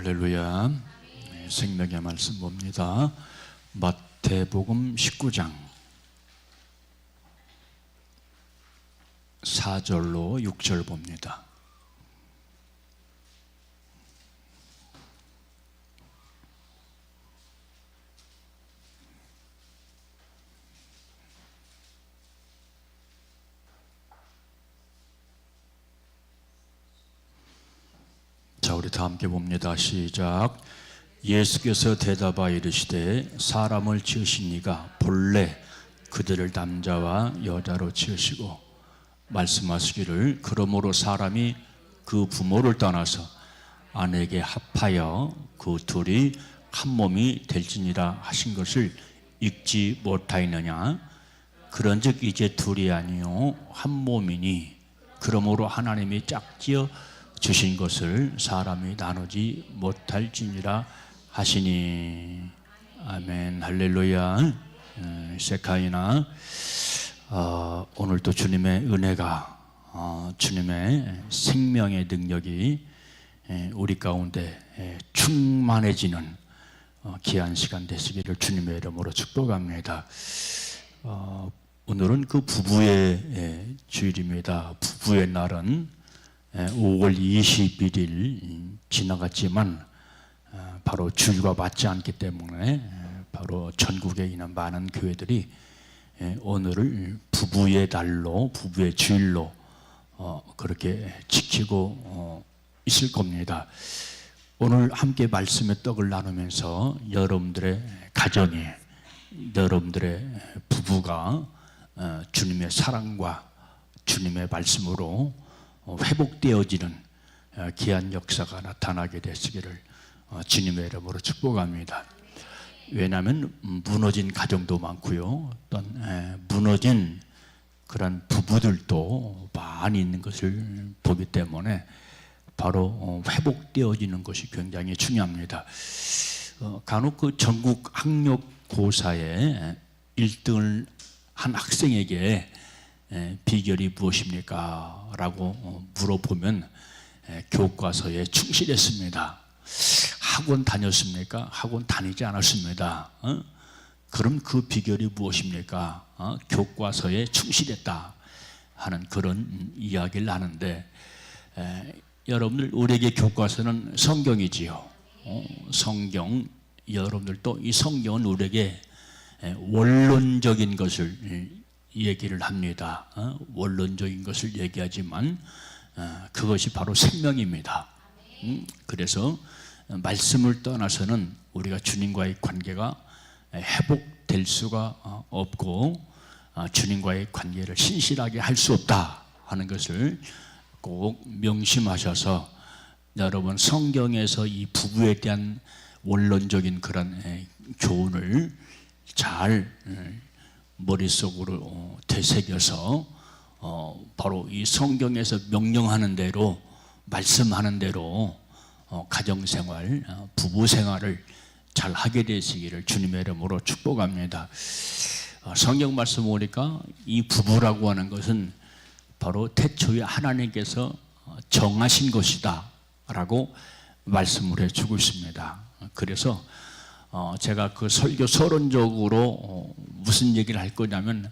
할렐루야. 생명의 말씀 봅니다. 마태복음 19장 4절로 6절 봅니다. 자, 우리 다 함께 봅니다. 시작. 예수께서 대답하여 이르시되 사람을 지으신 이가 본래 그들을 남자와 여자로 지으시고 말씀하시기를 그러므로 사람이 그 부모를 떠나서 아내에게 합하여 그 둘이 한 몸이 될지니라 하신 것을 읽지 못하였느냐. 그런즉 이제 둘이 아니요 한 몸이니 그러므로 하나님이 짝지어 주신 것을 사람이 나누지 못할지니라 하시니. 아멘. 할렐루야. 세카이나. 오늘도 주님의 은혜가 주님의 생명의 능력이 우리 가운데 충만해지는 귀한 시간 되시기를 주님의 이름으로 축복합니다. 오늘은 그 부부의 주일입니다. 부부의 날은 5월 21일 지나갔지만 바로 주일과 맞지 않기 때문에 바로 전국에 있는 많은 교회들이 오늘을 부부의 날로, 부부의 주일로 그렇게 지키고 있을 겁니다. 오늘 함께 말씀의 떡을 나누면서 여러분들의 가정이, 여러분들의 부부가 주님의 사랑과 주님의 말씀으로 회복되어지는 귀한 역사가 나타나게 되시기를 주님의 이름으로 축복합니다. 왜냐하면 무너진 가정도 많고요, 어떤 무너진 그런 부부들도 많이 있는 것을 보기 때문에 바로 회복되어지는 것이 굉장히 중요합니다. 간혹 그 전국 학력고사에 1등을 한 학생에게 비결이 무엇입니까? 라고 물어보면 교과서에 충실했습니다. 학원 다녔습니까? 학원 다니지 않았습니다. 그럼 그 비결이 무엇입니까? 교과서에 충실했다 하는 그런 이야기를 하는데, 여러분들 우리에게 교과서는 성경이지요. 성경, 여러분들도 이 성경은 우리에게 원론적인 것을 얘기를 합니다. 원론적인 것을 얘기하지만 그것이 바로 생명입니다. 그래서 말씀을 떠나서는 우리가 주님과의 관계가 회복될 수가 없고 주님과의 관계를 신실하게 할 수 없다 하는 것을 꼭 명심하셔서 여러분 성경에서 이 부부에 대한 원론적인 그런 교훈을 잘 머릿속으로 되새겨서 바로 이 성경에서 명령하는 대로, 말씀하는 대로 가정생활, 부부생활을 잘 하게 되시기를 주님의 이름으로 축복합니다. 성경 말씀 보니까 이 부부라고 하는 것은 바로 태초에 하나님께서 정하신 것이다 라고 말씀을 해주고 있습니다. 그래서 제가 그 설교 서론적으로 무슨 얘기를 할 거냐면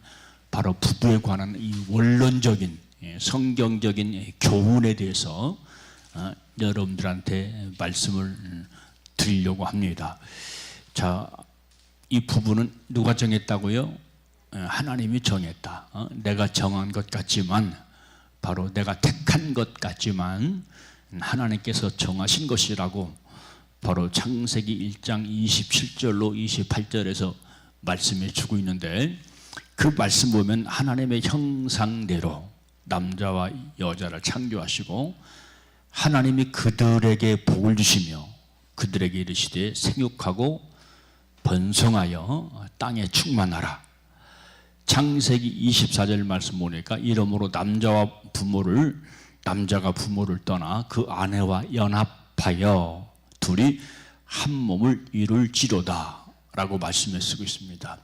바로 부부에 관한 이 원론적인 성경적인 교훈에 대해서 여러분들한테 말씀을 드리려고 합니다. 자, 이 부부는 누가 정했다고요? 하나님이 정했다. 내가 정한 것 같지만, 바로 내가 택한 것 같지만 하나님께서 정하신 것이라고 바로 창세기 1장 27절로 28절에서 말씀해 주고 있는데, 그 말씀 보면 하나님의 형상대로 남자와 여자를 창조하시고 하나님이 그들에게 복을 주시며 그들에게 이르시되 생육하고 번성하여 땅에 충만하라. 창세기 24절 말씀 보니까 이러므로 남자가 부모를 떠나 그 아내와 연합하여 둘이 한 몸을 이룰지로다 라고 말씀을 쓰고 있습니다.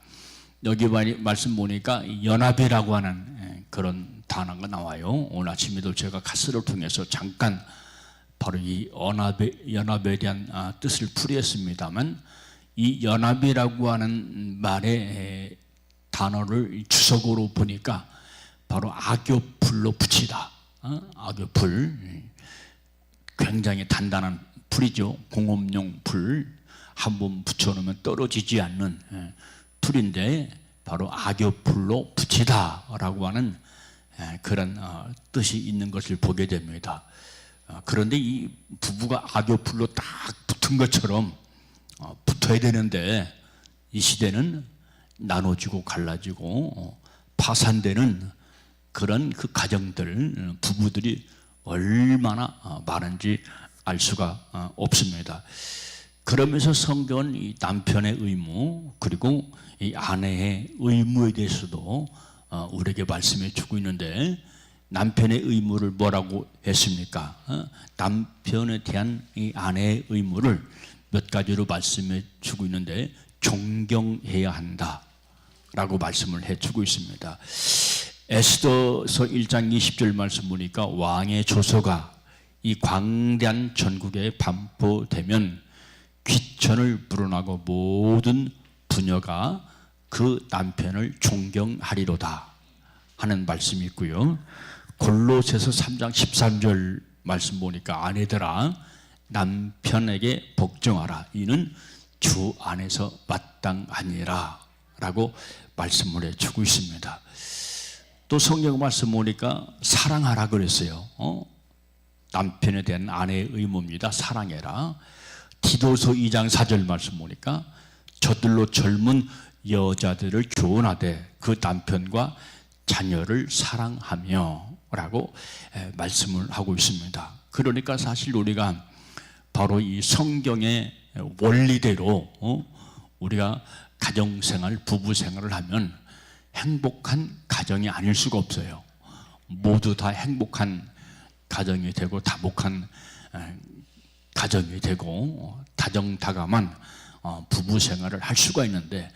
여기 말씀 보니까 연합이라고 하는 그런 단어가 나와요. 오늘 아침에도 제가 카스를 통해서 잠깐 바로 이 연합에 대한 뜻을 풀이했습니다만, 이 연합이라고 하는 말의 단어를 주석으로 보니까 바로 악교풀로 붙이다. 악교풀, 굉장히 단단한 풀이죠. 공업용 풀, 한번 붙여놓으면 떨어지지 않는 풀인데 바로 악교풀로 붙이다라고 하는 그런 뜻이 있는 것을 보게 됩니다. 그런데 이 부부가 악교풀로 딱 붙은 것처럼 붙어야 되는데, 이 시대는 나눠지고 갈라지고 파산되는 그런 그 가정들, 부부들이 얼마나 많은지 알 수가 없습니다. 그러면서 성경은 이 남편의 의무, 그리고 이 아내의 의무에 대해서도 우리에게 말씀해 주고 있는데, 남편의 의무를 뭐라고 했습니까? 남편에 대한 이 아내의 의무를 몇 가지로 말씀해 주고 있는데, 존경해야 한다 라고 말씀을 해 주고 있습니다. 에스더서 1장 20절 말씀 보니까, 왕의 조서가 이 광대한 전국에 반포되면 귀천을 불어나고 모든 부녀가 그 남편을 존경하리로다 하는 말씀이 있고요. 골로새서 3장 13절 말씀 보니까, 아내들아 남편에게 복종하라, 이는 주 안에서 마땅하니라 라고 말씀을 해주고 있습니다. 또 성경 말씀 보니까 사랑하라 그랬어요. 남편에 대한 아내의 의무입니다. 사랑해라. 디도서 2장 4절 말씀 보니까, 저들로 젊은 여자들을 교훈하되 그 남편과 자녀를 사랑하며 라고 말씀을 하고 있습니다. 그러니까 사실 우리가 바로 이 성경의 원리대로 우리가 가정생활, 부부생활을 하면 행복한 가정이 아닐 수가 없어요. 모두 다 행복한 가정이 되고 다복한 가정이 되고 다정다감한 부부생활을 할 수가 있는데,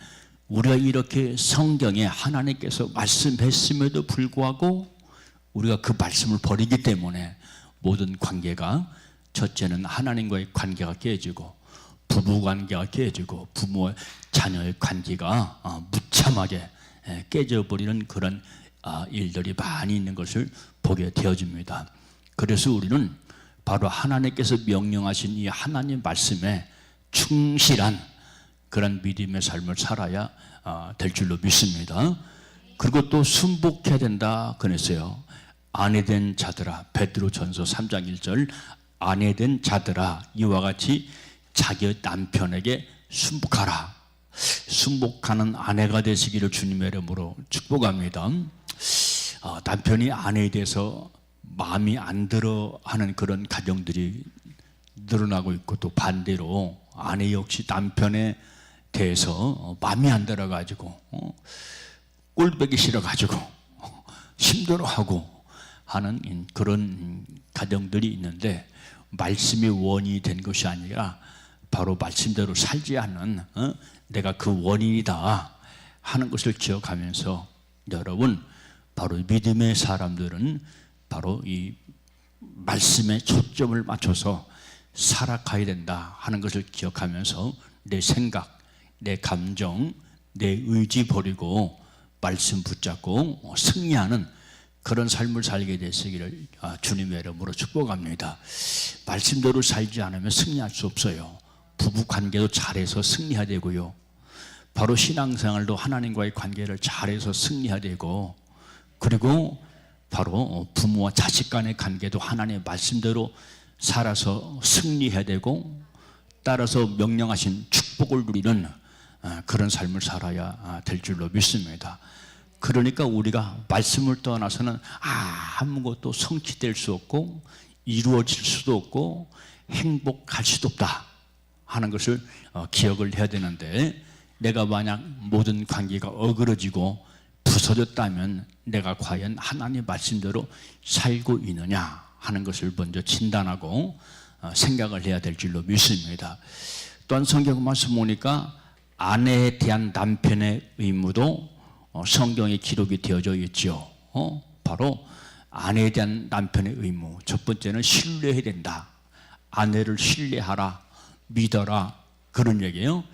우리가 이렇게 성경에 하나님께서 말씀했음에도 불구하고 우리가 그 말씀을 버리기 때문에 모든 관계가, 첫째는 하나님과의 관계가 깨지고, 부부관계가 깨지고, 부모 자녀의 관계가 무참하게 깨져버리는 그런 일들이 많이 있는 것을 보게 되어집니다. 그래서 우리는 바로 하나님께서 명령하신 이 하나님 말씀에 충실한 그런 믿음의 삶을 살아야 될 줄로 믿습니다. 그리고 또 순복해야 된다 그랬어요. 아내된 자들아, 베드로전서 3장 1절, 아내된 자들아 이와 같이 자기 남편에게 순복하라. 순복하는 아내가 되시기를 주님의 이름으로 축복합니다. 남편이 아내에 대해서 마음이 안 들어 하는 그런 가정들이 늘어나고 있고, 또 반대로 아내 역시 남편에 대해서 마음이 안 들어가지고 꼴보기 싫어가지고 힘들어하고 하는 그런 가정들이 있는데, 말씀이 원인이 된 것이 아니라 바로 말씀대로 살지 않는 내가 그 원인이다 하는 것을 기억하면서, 여러분 바로 믿음의 사람들은 바로 이 말씀에 초점을 맞춰서 살아가야 된다 하는 것을 기억하면서 내 생각, 내 감정, 내 의지 버리고 말씀 붙잡고 승리하는 그런 삶을 살게 되시기를 주님의 이름으로 축복합니다. 말씀대로 살지 않으면 승리할 수 없어요. 부부관계도 잘해서 승리해야 되고요, 바로 신앙생활도 하나님과의 관계를 잘해서 승리해야 되고, 그리고 바로 부모와 자식 간의 관계도 하나님의 말씀대로 살아서 승리해야 되고, 따라서 명령하신 축복을 누리는 그런 삶을 살아야 될 줄로 믿습니다. 그러니까 우리가 말씀을 떠나서는 아무것도 성취될 수 없고 이루어질 수도 없고 행복할 수도 없다 하는 것을 기억을 해야 되는데, 내가 만약 모든 관계가 어그러지고 부서졌다면 내가 과연 하나님의 말씀대로 살고 있느냐 하는 것을 먼저 진단하고 생각을 해야 될 줄로 믿습니다. 또한 성경 말씀 보니까 아내에 대한 남편의 의무도 성경에 기록이 되어져 있죠. 바로 아내에 대한 남편의 의무, 첫 번째는 신뢰해야 된다. 아내를 신뢰하라, 믿어라, 그런 얘기예요.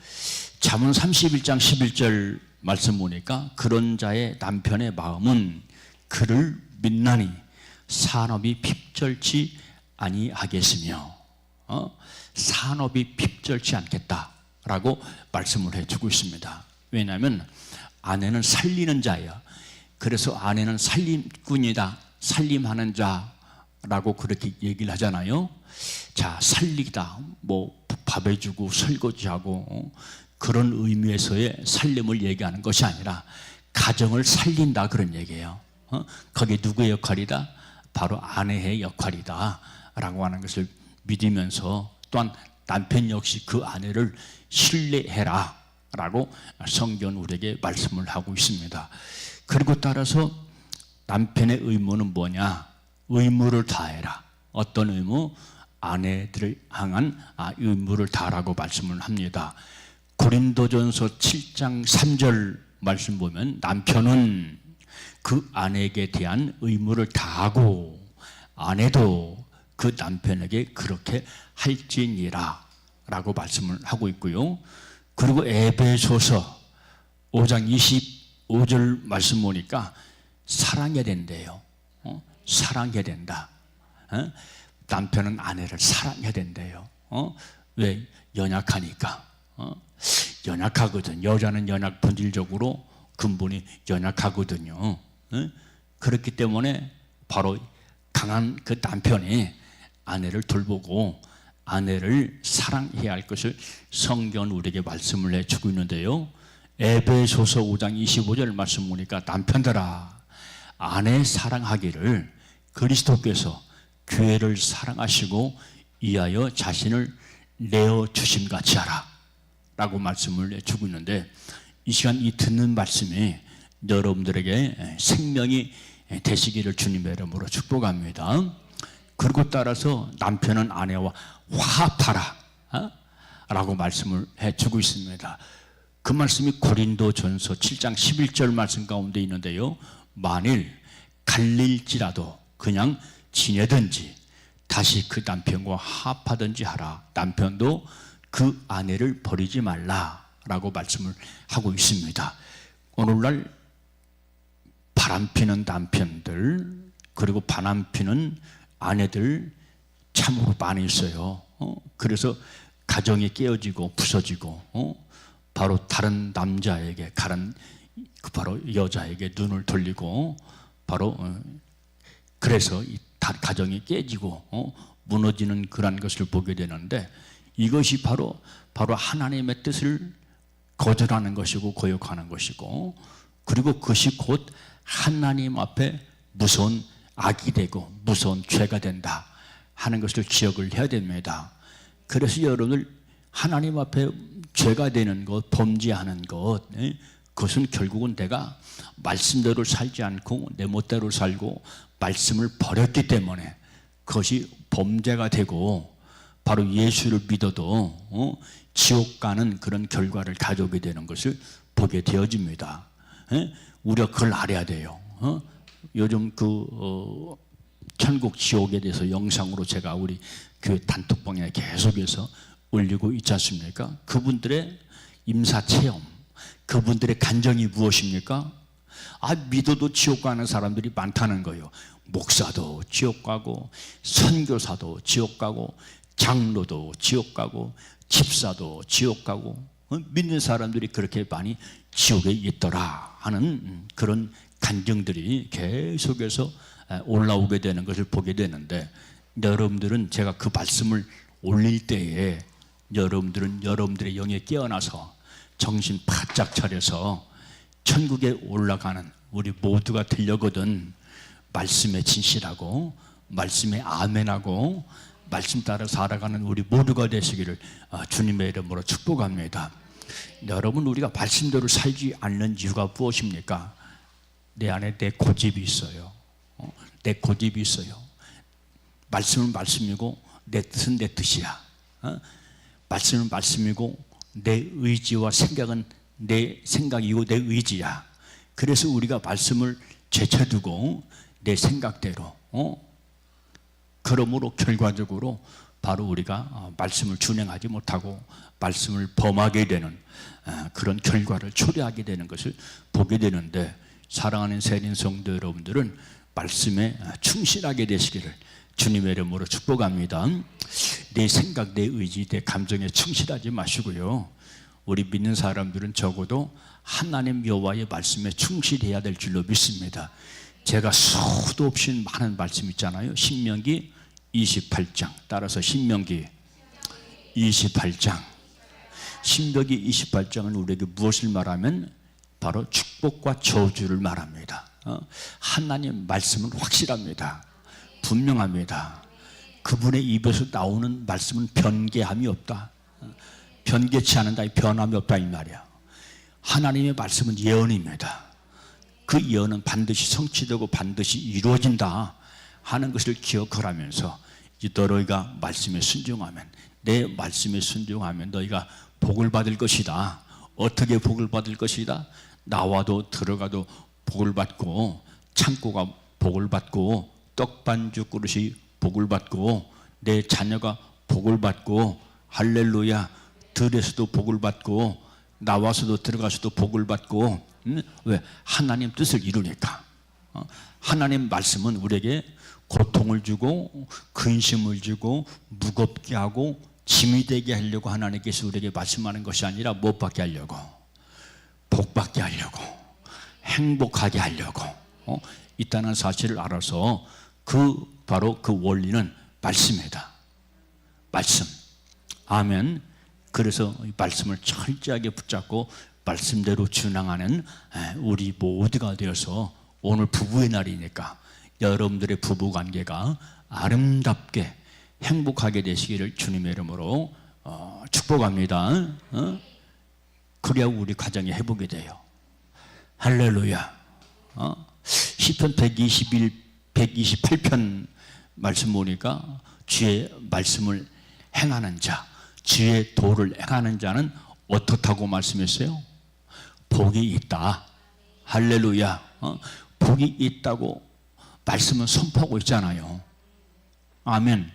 잠언 31장 11절 말씀 보니까 그런 자의 남편의 마음은 그를 믿나니 산업이 핍절치 아니하겠으며, 산업이 핍절치 않겠다라고 말씀을 해주고 있습니다. 왜냐하면 아내는 살리는 자예요. 그래서 아내는 살림꾼이다, 살림하는 자라고 그렇게 얘기를 하잖아요. 자, 살리다, 뭐 밥 해주고 설거지하고 그런 의미에서의 살림을 얘기하는 것이 아니라 가정을 살린다, 그런 얘기예요. 거기에 누구의 역할이다? 바로 아내의 역할이다 라고 하는 것을 믿으면서, 또한 남편 역시 그 아내를 신뢰해라 라고 성경은 우리에게 말씀을 하고 있습니다. 그리고 따라서 남편의 의무는 뭐냐? 의무를 다해라. 어떤 의무? 아내들을 향한 의무를 다하라고 말씀을 합니다. 고린도전서 7장 3절 말씀 보면 남편은 그 아내에게 대한 의무를 다하고 아내도 그 남편에게 그렇게 할지니라 라고 말씀을 하고 있고요. 그리고 에베소서 5장 25절 말씀 보니까 사랑해야 된대요. 사랑해야 된다. 남편은 아내를 사랑해야 된대요. 왜? 연약하니까. 연약하거든. 여자는 본질적으로 근본이 연약하거든요. 그렇기 때문에 바로 강한 그 남편이 아내를 돌보고 아내를 사랑해야 할 것을 성경은 우리에게 말씀을 해주고 있는데요. 에베소서 5장 25절 말씀 보니까 남편들아, 아내 사랑하기를 그리스도께서 교회를 사랑하시고 이하여 자신을 내어주심 같이 하라 라고 말씀을 해주고 있는데, 이 시간 이 듣는 말씀이 여러분들에게 생명이 되시기를 주님의 이름으로 축복합니다. 그리고 따라서 남편은 아내와 화합하라 라고 말씀을 해주고 있습니다. 그 말씀이 고린도전서 7장 11절 말씀 가운데 있는데요. 만일 갈릴지라도 그냥 지내든지 다시 그 남편과 화합하든지 하라. 남편도 그 아내를 버리지 말라라고 말씀을 하고 있습니다. 오늘날 바람피는 남편들, 그리고 바람피는 아내들 참으로 많이 있어요. 그래서 가정이 깨어지고 부서지고 바로 다른 남자에게, 바로 여자에게 눈을 돌리고, 바로 그래서 이 가정이 깨지고 무너지는 그런 것을 보게 되는데, 이것이 바로 하나님의 뜻을 거절하는 것이고 거역하는 것이고, 그리고 그것이 곧 하나님 앞에 무서운 악이 되고 무서운 죄가 된다 하는 것을 기억을 해야 됩니다. 그래서 여러분들 하나님 앞에 죄가 되는 것, 범죄하는 것, 그것은 결국은 내가 말씀대로 살지 않고 내 멋대로 살고 말씀을 버렸기 때문에 그것이 범죄가 되고, 바로 예수를 믿어도 지옥 가는 그런 결과를 가져오게 되는 것을 보게 되어집니다. 우리가 그걸 알아야 돼요. 요즘 천국 지옥에 대해서 영상으로 제가 우리 교회 단톡방에 계속해서 올리고 있지 않습니까? 그분들의 임사체험, 그분들의 간정이 무엇입니까? 믿어도 지옥 가는 사람들이 많다는 거예요. 목사도 지옥 가고, 선교사도 지옥 가고, 장로도 지옥 가고, 집사도 지옥 가고, 믿는 사람들이 그렇게 많이 지옥에 있더라 하는 그런 간증들이 계속해서 올라오게 되는 것을 보게 되는데, 여러분들은 제가 그 말씀을 올릴 때에 여러분들은 여러분들의 영에 깨어나서 정신 바짝 차려서 천국에 올라가는 우리 모두가 되려거든 말씀에 진실하고 말씀에 아멘하고 말씀 따라 살아가는 우리 모두가 되시기를 주님의 이름으로 축복합니다. 여러분, 우리가 말씀대로 살지 않는 이유가 무엇입니까? 내 안에 내 고집이 있어요. 내 고집이 있어요. 말씀은 말씀이고 내 뜻은 내 뜻이야. 말씀은 말씀이고 내 의지와 생각은 내 생각이고 내 의지야. 그래서 우리가 말씀을 제쳐두고 내 생각대로, 그러므로 결과적으로 바로 우리가 말씀을 준행하지 못하고 말씀을 범하게 되는 그런 결과를 초래하게 되는 것을 보게 되는데, 사랑하는 세린 성도 여러분들은 말씀에 충실하게 되시기를 주님의 이름으로 축복합니다. 내 생각, 내 의지, 내 감정에 충실하지 마시고요, 우리 믿는 사람들은 적어도 하나님 여호와의 말씀에 충실해야 될 줄로 믿습니다. 제가 수도 없이 많은 말씀 있잖아요. 신명기 28장, 따라서 신명기 28장. 신명기 28장은 우리에게 무엇을 말하면 바로 축복과 저주를 말합니다. 하나님 말씀은 확실합니다. 분명합니다. 그분의 입에서 나오는 말씀은 변개함이 없다. 변개치 않는다, 변함이 없다 이 말이야. 하나님의 말씀은 예언입니다. 그 예언은 반드시 성취되고 반드시 이루어진다 하는 것을 기억하라면서, 너희가 말씀에 순종하면, 내 말씀에 순종하면 너희가 복을 받을 것이다. 어떻게 복을 받을 것이다? 나와도 들어가도 복을 받고, 창고가 복을 받고, 떡반죽 그릇이 복을 받고, 내 자녀가 복을 받고, 할렐루야, 들에서도 복을 받고, 나와서도 들어가서도 복을 받고. 왜? 하나님 뜻을 이루니까. 하나님 말씀은 우리에게 고통을 주고 근심을 주고 무겁게 하고 짐이 되게 하려고 하나님께서 우리에게 말씀하는 것이 아니라 못 받게 하려고, 복 받게 하려고, 행복하게 하려고 있다는 사실을 알아서, 바로 그 원리는 말씀이다. 말씀. 아멘. 그래서 이 말씀을 철저하게 붙잡고 말씀대로 준행하는 우리 모두가 되어서, 오늘 부부의 날이니까 여러분들의 부부관계가 아름답게 행복하게 되시기를 주님의 이름으로 축복합니다. 그래야 우리 가정이 회복이 돼요. 할렐루야. 시편 128편 말씀 보니까 주의 말씀을 행하는 자, 주의 도를 행하는 자는 어떻다고 말씀했어요? 복이 있다. 할렐루야. 복이 있다고 말씀은 선포하고 있잖아요. 아멘.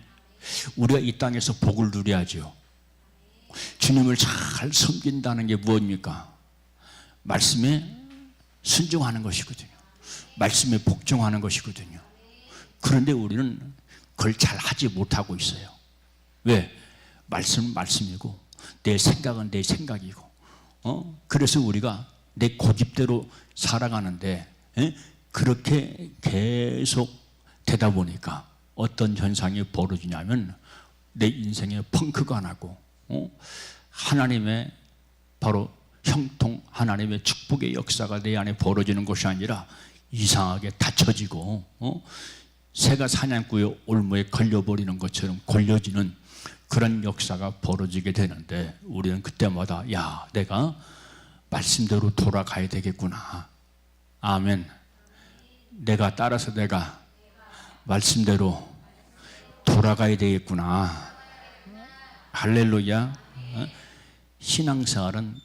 우리가 이 땅에서 복을 누려야죠. 주님을 잘 섬긴다는 게 무엇입니까? 말씀에 순종하는 것이거든요. 말씀에 복종하는 것이거든요. 그런데 우리는 그걸 잘 하지 못하고 있어요. 왜? 말씀은 말씀이고 내 생각은 내 생각이고, 그래서 우리가 내 고집대로 살아가는데, 그렇게 계속 되다 보니까 어떤 현상이 벌어지냐면, 내 인생에 펑크가 나고, 하나님의 바로 형통, 하나님의 축복의 역사가 내 안에 벌어지는 것이 아니라 이상하게 닫혀지고, 새가 사냥꾼의 올무에 걸려버리는 것처럼 걸려지는 그런 역사가 벌어지게 되는데, 우리는 그때마다 내가 말씀대로 돌아가야 되겠구나. 아멘. 따라서 내가 말씀대로 돌아가야 되겠구나. 할렐루야. 신앙생활은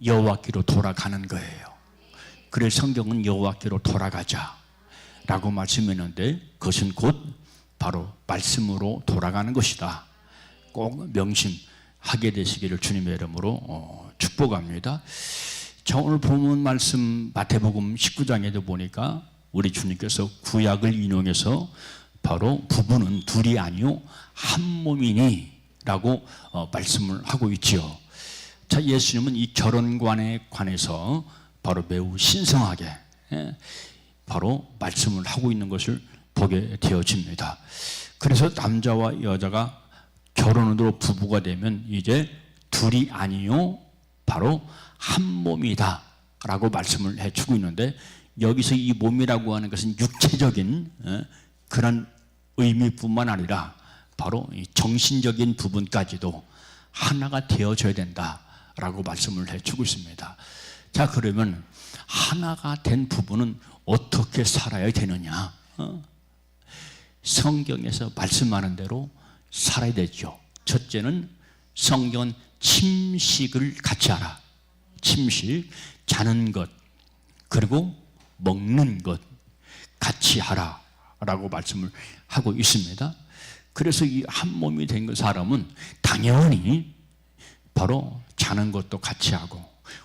여호와께로 돌아가는 거예요. 그래서 성경은 여호와께로 돌아가자 라고 말씀했는데, 그것은 곧 바로 말씀으로 돌아가는 것이다. 꼭 명심하게 되시기를 주님의 이름으로 축복합니다. 자, 오늘 본문 말씀 마태복음 19장에도 보니까 우리 주님께서 구약을 인용해서 바로 부부는 둘이 아니요 한 몸이니 라고 말씀을 하고 있지요. 자, 예수님은 이 결혼관에 관해서 바로 매우 신성하게 바로 말씀을 하고 있는 것을 보게 되어집니다. 그래서 남자와 여자가 결혼으로 부부가 되면 이제 둘이 아니요 바로 한 몸이다 라고 말씀을 해주고 있는데, 여기서 이 몸이라고 하는 것은 육체적인 그런 의미뿐만 아니라 바로 정신적인 부분까지도 하나가 되어져야 된다라고 말씀을 해주고 있습니다. 자, 그러면 하나가 된 부부는 어떻게 살아야 되느냐? 성경에서 말씀하는 대로 살아야 되죠. 첫째는 성경은 침식을 같이 하라. 침식, 자는 것, 그리고 먹는 것 같이 하라 라고 말씀을 하고 있습니다. 그래서 이 한 몸이 된 그 사람은 당연히 바로 자는 것도 같이 하고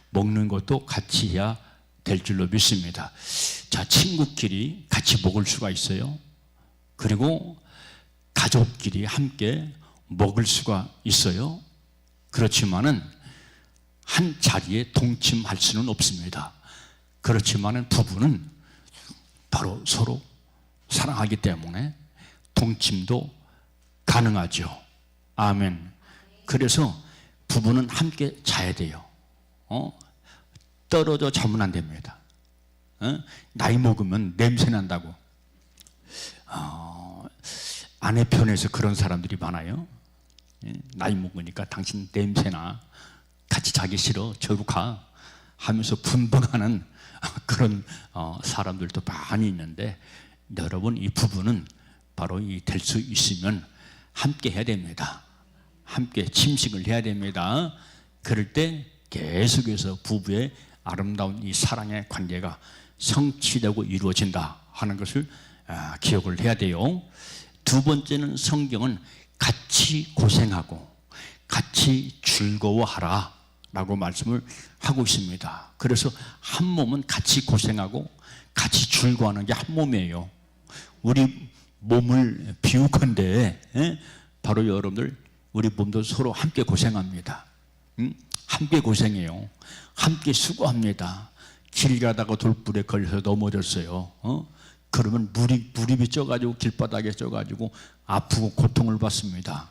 먹는 것도 같이 해야 될 줄로 믿습니다. 자, 친구끼리 같이 먹을 수가 있어요. 그리고 가족끼리 함께 먹을 수가 있어요. 그렇지만은 한 자리에 동침할 수는 없습니다. 그렇지만은 부부는 바로 서로 사랑하기 때문에 동침도 가능하죠. 아멘. 그래서 부부는 함께 자야 돼요. 떨어져 자면 안 됩니다. 나이 먹으면 냄새 난다고. 아내 편에서 그런 사람들이 많아요. 나이 먹으니까 당신 냄새나, 같이 자기 싫어, 저로 가 하면서 분방하는 그런 사람들도 많이 있는데, 여러분, 이 부부는 바로 이 될 수 있으면 함께 해야 됩니다. 함께 침식을 해야 됩니다. 그럴 때 계속해서 부부의 아름다운 이 사랑의 관계가 성취되고 이루어진다 하는 것을 기억을 해야 돼요. 두 번째는 성경은 같이 고생하고 같이 즐거워하라 라고 말씀을 하고 있습니다. 그래서 한 몸은 같이 고생하고 같이 즐거워하는 게 한 몸이에요. 우리 몸을 비유컨대 바로 여러분들, 우리 몸도 서로 함께 고생합니다. 함께 고생해요. 함께 수고합니다. 길 가다가 돌불에 걸려서 넘어졌어요. 그러면 무릎이 쪄가지고 길바닥에 쪄가지고 아프고 고통을 받습니다.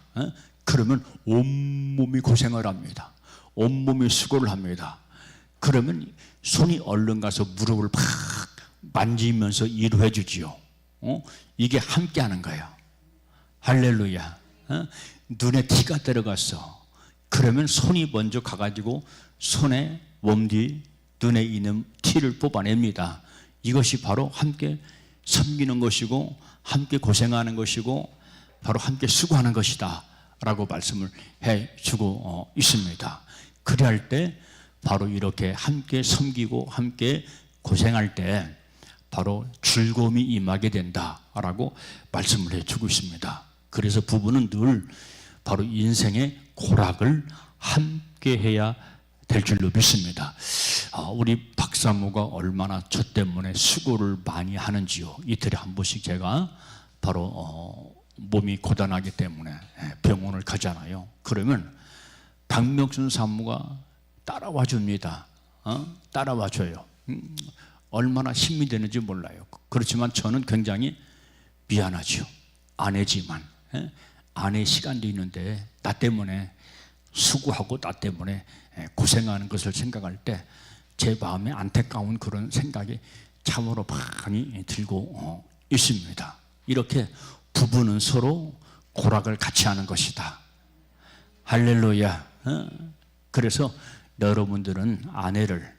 그러면 온몸이 고생을 합니다. 온몸이 수고를 합니다. 그러면 손이 얼른 가서 무릎을 팍 만지면서 위로해 주지요. 이게 함께 하는 거예요. 할렐루야. 눈에 티가 들어갔어. 그러면 손이 먼저 가가지고 손에 몸뒤 눈에 있는 티를 뽑아냅니다. 이것이 바로 함께 섬기는 것이고 함께 고생하는 것이고 바로 함께 수고하는 것이다 라고 말씀을 해주고 있습니다. 그리할 때 바로 이렇게 함께 섬기고 함께 고생할 때 바로 즐거움이 임하게 된다라고 말씀을 해주고 있습니다. 그래서 부부는 늘 바로 인생의 고락을 함께 해야 될 줄로 믿습니다. 우리 박사모가 얼마나 저 때문에 수고를 많이 하는지요. 이틀에 한 번씩 제가 바로 몸이 고단하기 때문에 병원을 가잖아요. 그러면 박명순 사모가 따라와 줍니다. 따라와 줘요. 얼마나 힘이 되는지 몰라요. 그렇지만 저는 굉장히 미안하죠. 아내지만 아내 시간도 있는데 나 때문에 수고하고 나 때문에 고생하는 것을 생각할 때 제 마음에 안타까운 그런 생각이 참으로 많이 들고 있습니다. 이렇게 부부는 서로 고락을 같이 하는 것이다. 할렐루야. 그래서 여러분들은 아내를,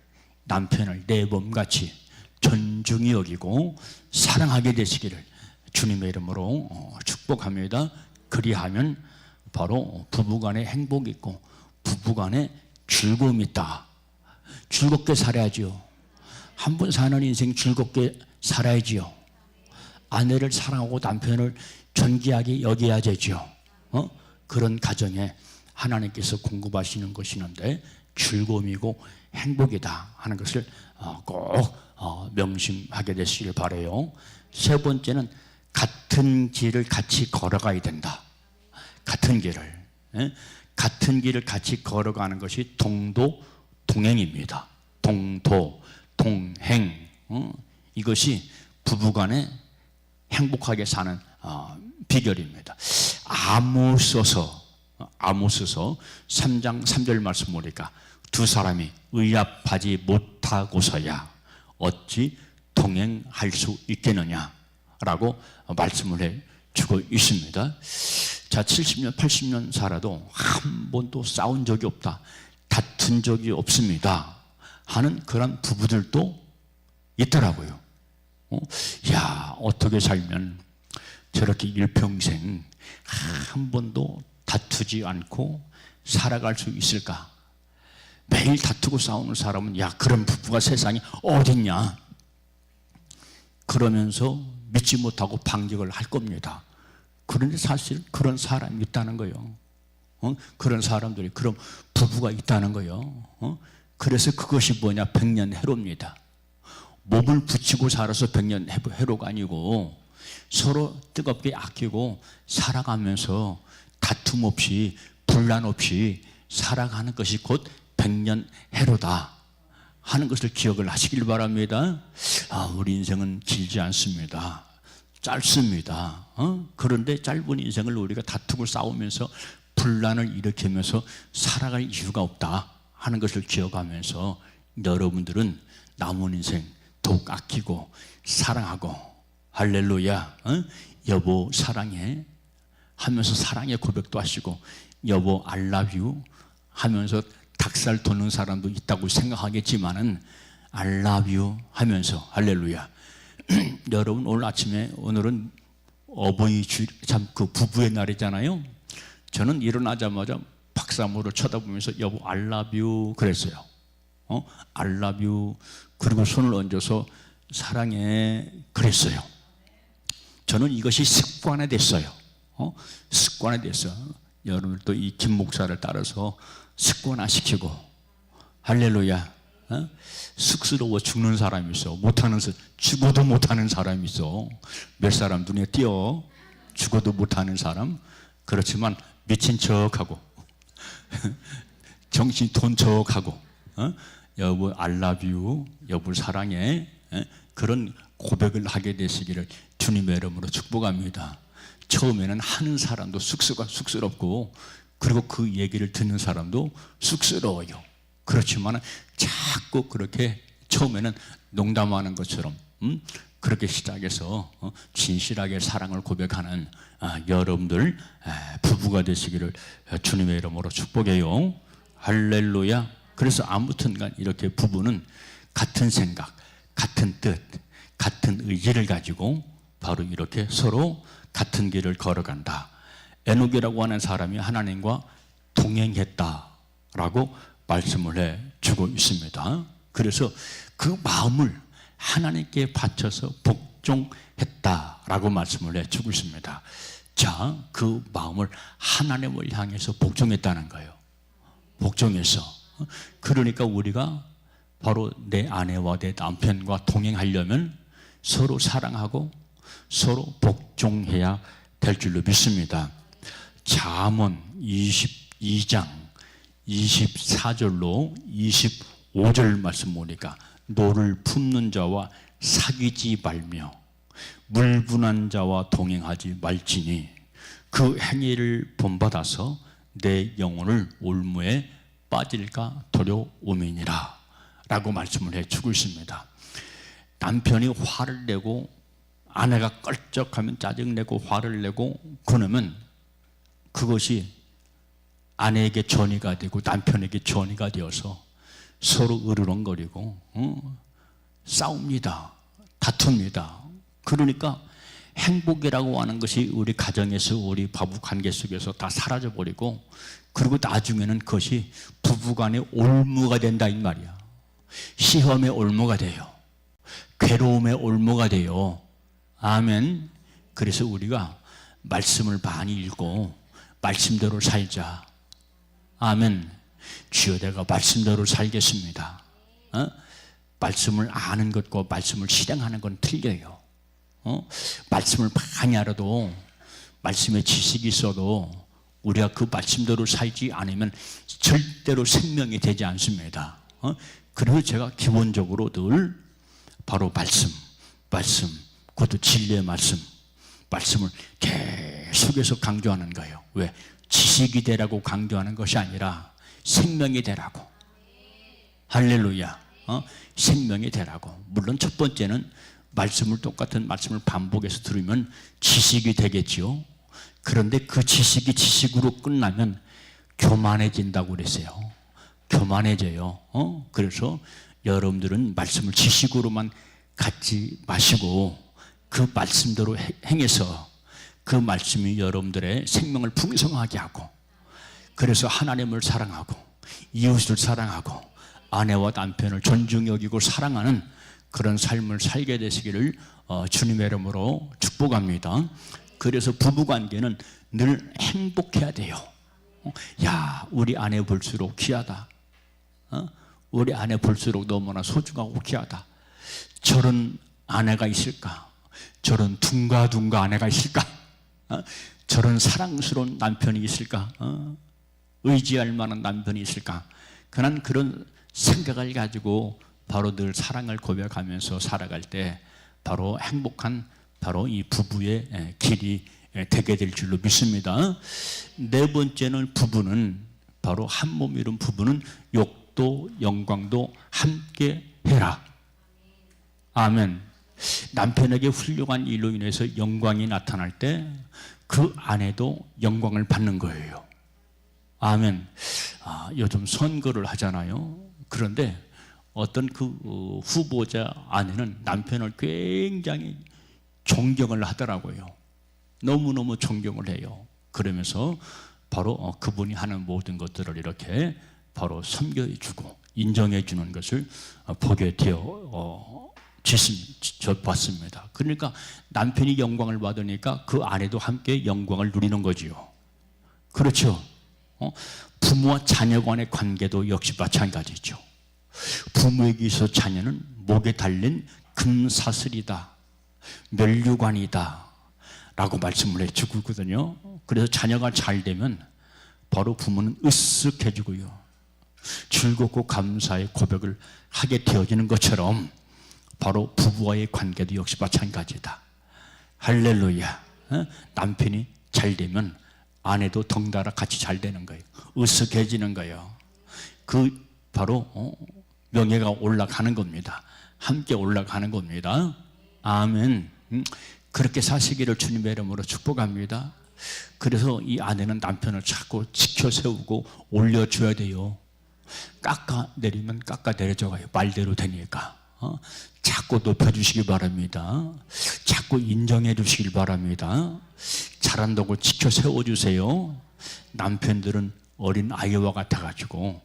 남편을 내 몸같이 존중히 여기고 사랑하게 되시기를 주님의 이름으로 축복합니다. 그리하면 바로 부부간에 행복이 있고 부부간에 즐거움이 있다. 즐겁게 살아야지요. 한 번 사는 인생 즐겁게 살아야지요. 아내를 사랑하고 남편을 존귀하게 여겨야 되죠. 그런 가정에 하나님께서 공급하시는 것이는데 즐거움이고 행복이다 하는 것을 꼭 명심하게 되시길 바라요. 세 번째는 같은 길을 같이 걸어가야 된다. 같은 길을 같이 걸어가는 것이 동행입니다. 동행. 이것이 부부간에 행복하게 사는 비결입니다. 아모스서 3장 3절 말씀 보니까 두 사람이 의합하지 못하고서야 어찌 동행할 수 있겠느냐라고 말씀을 해주고 있습니다. 자, 70년, 80년 살아도 한 번도 싸운 적이 없다, 다툰 적이 없습니다 하는 그런 부부들도 있더라고요. 야, 어떻게 살면 저렇게 일평생 한 번도 다투지 않고 살아갈 수 있을까? 매일 다투고 싸우는 사람은 야, 그런 부부가 세상에 어딨냐? 그러면서 믿지 못하고 반격을 할 겁니다. 그런데 사실 그런 사람이 있다는 거예요. 그런 사람들이, 그런 부부가 있다는 거예요. 그래서 그것이 뭐냐? 백년해로입니다. 몸을 붙이고 살아서 백년해로가 아니고 서로 뜨겁게 아끼고 살아가면서 다툼 없이 분란 없이 살아가는 것이 곧 백년해로다 하는 것을 기억을 하시길 바랍니다. 우리 인생은 길지 않습니다. 짧습니다. 그런데 짧은 인생을 우리가 다투고 싸우면서 분란을 일으키면서 살아갈 이유가 없다 하는 것을 기억하면서 여러분들은 남은 인생 더욱 아끼고 사랑하고, 할렐루야, 여보 사랑해 하면서 사랑의 고백도 하시고, 여보 I love you 하면서 닭살 돋는 사람도 있다고 생각하겠지만은 I love you 하면서, 할렐루야. 여러분, 오늘 아침에, 오늘은 어버이 주일, 참 그 부부의 날이잖아요. 저는 일어나자마자 박사모를 쳐다보면서 여보 I love you 그랬어요. I love you. 그리고 손을 얹어서 사랑해 그랬어요. 저는 이것이 습관화 됐어요. 습관화 됐어요. 여러분도 이 김 목사를 따라서 습관화시키고, 할렐루야. 쑥스러워 죽는 사람이 있어. 죽어도 못하는 사람이 있어. 몇 사람 눈에 띄어. 죽어도 못하는 사람. 그렇지만 미친 척하고 정신이 돈 척하고, 여보 I love you, 여보 사랑해, 그런 고백을 하게 되시기를 주님의 이름으로 축복합니다. 처음에는 하는 사람도 쑥스럽고, 그리고 그 얘기를 듣는 사람도 쑥스러워요. 그렇지만 자꾸 그렇게 처음에는 농담하는 것처럼 그렇게 시작해서 진실하게 사랑을 고백하는 여러분들 부부가 되시기를 주님의 이름으로 축복해요. 할렐루야. 그래서 아무튼간 이렇게 부부는 같은 생각, 같은 뜻, 같은 의지를 가지고 바로 이렇게 서로 같은 길을 걸어간다. 에녹이라고 하는 사람이 하나님과 동행했다라고 말씀을 해주고 있습니다. 그래서 그 마음을 하나님께 바쳐서 복종했다라고 말씀을 해주고 있습니다. 자, 그 마음을 하나님을 향해서 복종했다는 거예요. 복종해서. 그러니까 우리가 바로 내 아내와 내 남편과 동행하려면 서로 사랑하고 서로 복종해야 될 줄로 믿습니다. 잠언 22장 24절로 25절 말씀 보니까, 노를 품는 자와 사귀지 말며 물분한 자와 동행하지 말지니 그 행위를 본받아서 내 영혼을 올무에 빠질까 두려움이니라 라고 말씀을 해주고 있습니다. 남편이 화를 내고 아내가 껄쩍하면 짜증내고 화를 내고 그러면 그것이 아내에게 전이가 되고 남편에게 전이가 되어서 서로 으르렁거리고 싸웁니다. 다툽니다. 그러니까 행복이라고 하는 것이 우리 가정에서, 우리 부부 관계 속에서 다 사라져버리고, 그리고 나중에는 그것이 부부간의 올무가 된다 이 말이야. 시험의 올무가 돼요. 괴로움의 올무가 돼요. 아멘. 그래서 우리가 말씀을 많이 읽고 말씀대로 살자. 아멘. 주여 내가 말씀대로 살겠습니다. 말씀을 아는 것과 말씀을 실행하는 건 틀려요. 말씀을 많이 알아도, 말씀에 지식이 있어도 우리가 그 말씀대로 살지 않으면 절대로 생명이 되지 않습니다. 그리고 제가 기본적으로 늘 바로 말씀, 그것도 진리의 말씀을 계속해서 강조하는 거예요. 왜? 지식이 되라고 강조하는 것이 아니라 생명이 되라고. 할렐루야. 생명이 되라고. 물론 첫 번째는 똑같은 말씀을 반복해서 들으면 지식이 되겠지요. 그런데 그 지식이 지식으로 끝나면 교만해진다고 그랬어요. 교만해져요. 그래서 여러분들은 말씀을 지식으로만 갖지 마시고 그 말씀대로 행해서 그 말씀이 여러분들의 생명을 풍성하게 하고, 그래서 하나님을 사랑하고 이웃을 사랑하고 아내와 남편을 존중히 여기고 사랑하는 그런 삶을 살게 되시기를 주님의 이름으로 축복합니다. 그래서 부부관계는 늘 행복해야 돼요. 야, 우리 아내 볼수록 귀하다. 우리 아내 볼수록 너무나 소중하고 귀하다. 저런 아내가 있을까? 저런 둥가둥가 아내가 있을까? 저런 사랑스러운 남편이 있을까? 의지할 만한 남편이 있을까? 그런 생각을 가지고 바로 늘 사랑을 고백하면서 살아갈 때 바로 행복한 바로 이 부부의 길이 되게 될 줄로 믿습니다. 네 번째는 부부는 바로 한 몸 이룬 부부는 욕도 영광도 함께 해라. 아멘. 남편에게 훌륭한 일로 인해서 영광이 나타날 때 그 아내도 영광을 받는 거예요. 아멘. 요즘 선거를 하잖아요. 그런데 어떤 그 후보자 아내는 남편을 굉장히 존경을 하더라고요. 너무너무 존경을 해요. 그러면서 바로 그분이 하는 모든 것들을 이렇게 바로 섬겨주고 인정해주는 것을 보게 되어 봤습니다. 그러니까 남편이 영광을 받으니까 그 아내도 함께 영광을 누리는 거지요. 그렇죠? 부모와 자녀 간의 관계도 역시 마찬가지죠. 부모에게 있어 자녀는 목에 달린 금사슬이다, 면류관이다 라고 말씀을 해주고 있거든요. 그래서 자녀가 잘 되면 바로 부모는 으쓱해지고요, 즐겁고 감사의 고백을 하게 되어지는 것처럼 바로 부부와의 관계도 역시 마찬가지다. 할렐루야. 남편이 잘 되면 아내도 덩달아 같이 잘 되는 거예요. 으쓱해지는 거예요. 그 바로 명예가 올라가는 겁니다. 함께 올라가는 겁니다. 아멘. 그렇게 사시기를 주님의 이름으로 축복합니다. 그래서 이 아내는 남편을 자꾸 지켜 세우고 올려줘야 돼요. 깎아내리면 깎아내려져가요. 말대로 되니까. 자꾸 높여주시기 바랍니다. 자꾸 인정해 주시길 바랍니다. 잘한다고 지켜 세워주세요. 남편들은 어린 아이와 같아가지고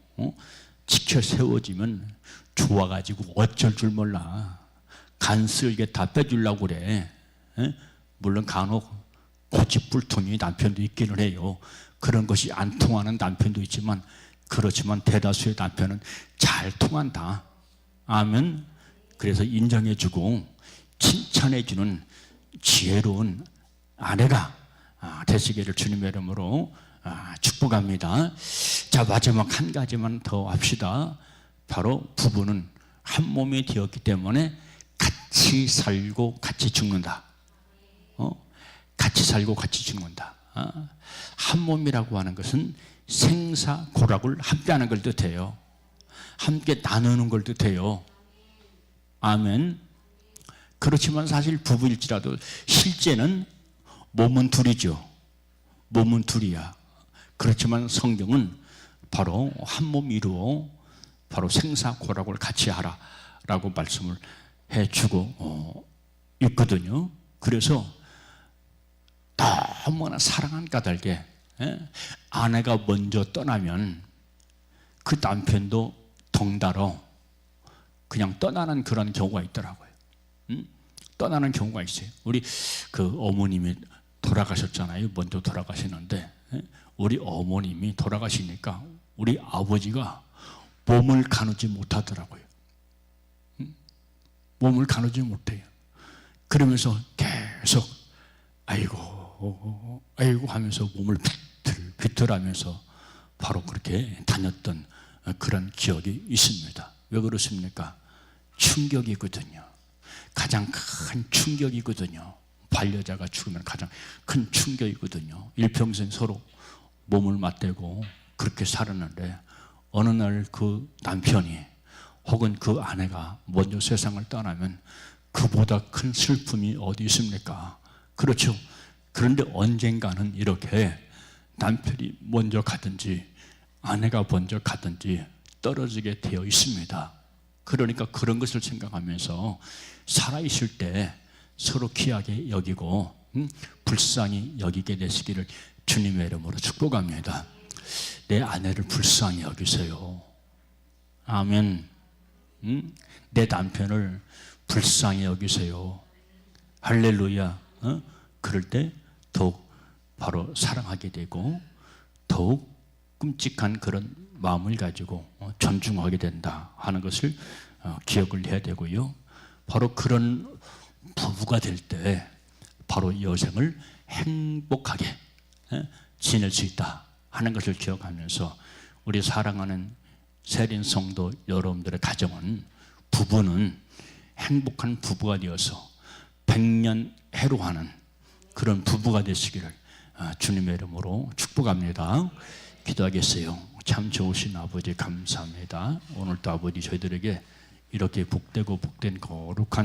지켜 세워지면 좋아가지고 어쩔 줄 몰라. 간쓸게 다 빼주려고 그래. 물론 간혹 고집불통이 남편도 있기는 해요. 그런 것이 안 통하는 남편도 있지만, 그렇지만 대다수의 남편은 잘 통한다. 아멘. 그래서 인정해주고 칭찬해주는 지혜로운 아내가 되시기를 주님의 이름으로 축복합니다. 자, 마지막 한 가지만 더 합시다. 바로 부부는 한 몸이 되었기 때문에 같이 살고 같이 죽는다. 같이 살고 같이 죽는다. 한 몸이라고 하는 것은 생사고락을 함께하는 걸 뜻해요. 함께 나누는 걸 뜻해요. 아멘. 그렇지만 사실 부부일지라도 실제는 몸은 둘이죠. 몸은 둘이야. 그렇지만 성경은 바로 한 몸 이루어 바로 생사고락을 같이 하라라고 말씀을 해주고 있거든요. 그래서 너무나 사랑한 까닭에 아내가 먼저 떠나면 그 남편도 덩달아 그냥 떠나는 그런 경우가 있더라고요. 떠나는 경우가 있어요. 우리 그 어머님이 돌아가셨잖아요. 먼저 돌아가시는데 우리 어머님이 돌아가시니까 우리 아버지가 몸을 가누지 못하더라고요. 몸을 가누지 못해요. 그러면서 계속 아이고 하면서 몸을 비틀하면서 바로 그렇게 다녔던 그런 기억이 있습니다. 왜 그렇습니까? 충격이거든요. 가장 큰 충격이거든요. 반려자가 죽으면 가장 큰 충격이거든요. 일평생 서로 몸을 맞대고 그렇게 살았는데 어느 날 그 남편이 혹은 그 아내가 먼저 세상을 떠나면 그보다 큰 슬픔이 어디 있습니까? 그렇죠. 그런데 언젠가는 이렇게 남편이 먼저 가든지 아내가 먼저 가든지 떨어지게 되어 있습니다. 그러니까 그런 것을 생각하면서 살아있을 때 서로 귀하게 여기고 불쌍히 여기게 되시기를 주님의 이름으로 축복합니다. 내 아내를 불쌍히 여기세요. 아멘. 내 남편을 불쌍히 여기세요. 할렐루야. 그럴 때 더욱 바로 사랑하게 되고 더욱 끔찍한 그런 마음을 가지고 존중하게 된다 하는 것을 기억을 해야 되고요. 바로 그런 부부가 될 때 바로 여생을 행복하게 지낼 수 있다 하는 것을 기억하면서 우리 사랑하는 세린 성도 여러분들의 가정은 부부는 행복한 부부가 되어서 백년 해로하는 그런 부부가 되시기를 주님의 이름으로 축복합니다. 기도하겠어요. 참 좋으신 아버지 감사합니다. 오늘도 아버지 저희들에게 이렇게 복되고 복된 거룩한